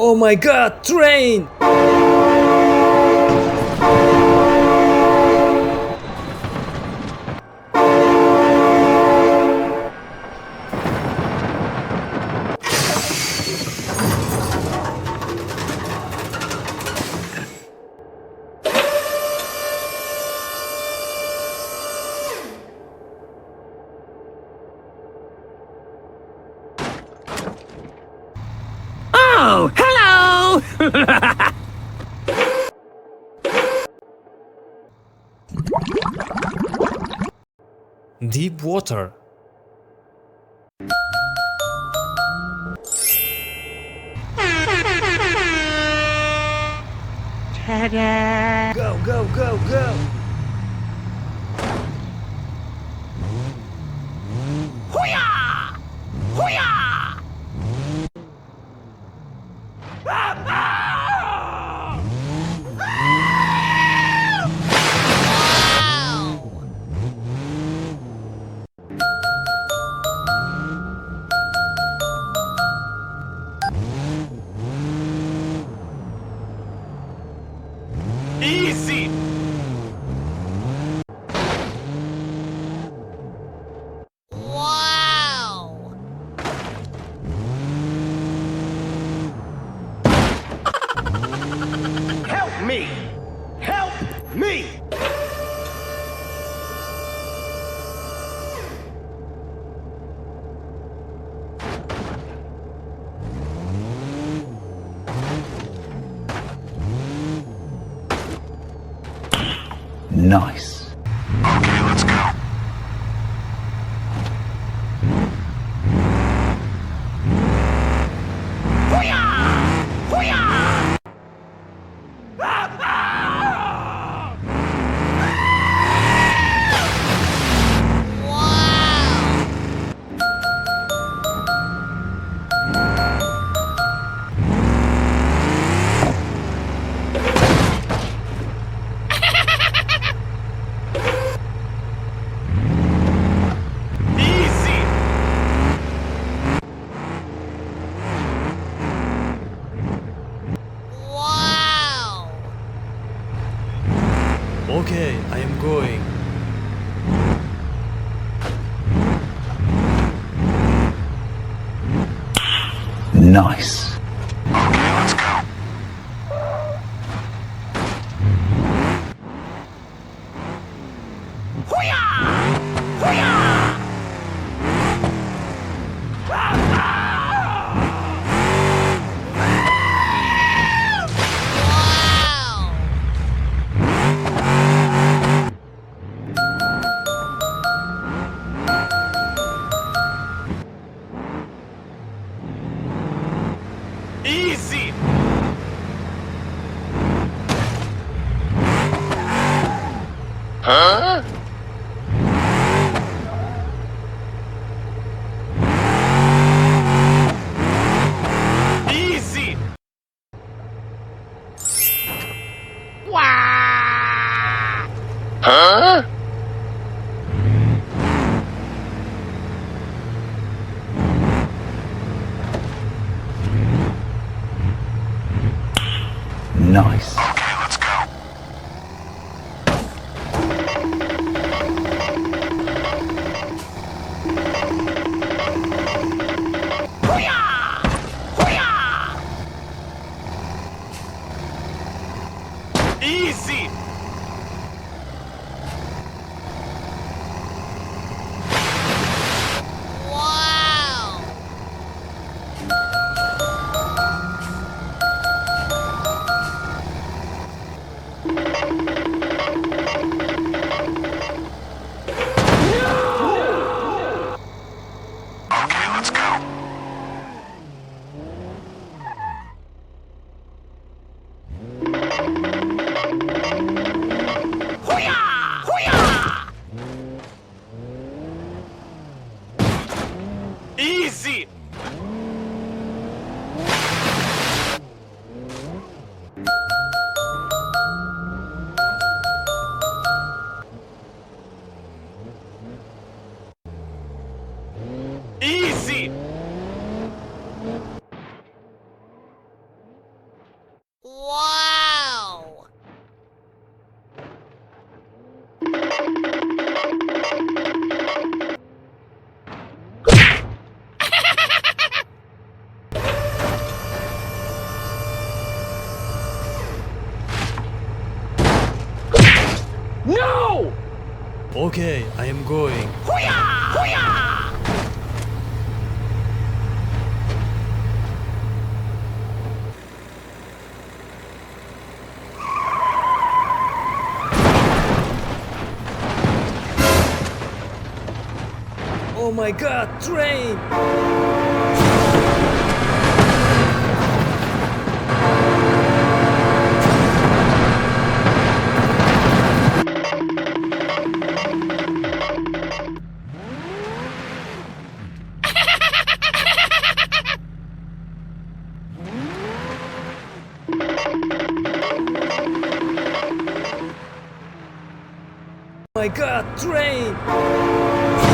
Oh my god, train! Oh, hello! Deep water. Ta-da! Go, go, go, go! Hoo-yah! Hoo-yah! Easy! Wow! Help me! Help me! Nice. Okay, let's go. Hoo-yah! Hoo-yah! Wow! Easy! Wow! Okay, I am going. Nice. Okay, let's go. Hoo-yah! Hoo-yah! Wow! Easy! Huh? Easy! Wow! Huh? Nice. Okay, let's go. Hoo-yah! Hoo-yah! Easy! Wow! Okay, I am going. Hoo-yah! Hoo-yah! Oh my god, train! Oh my god, train!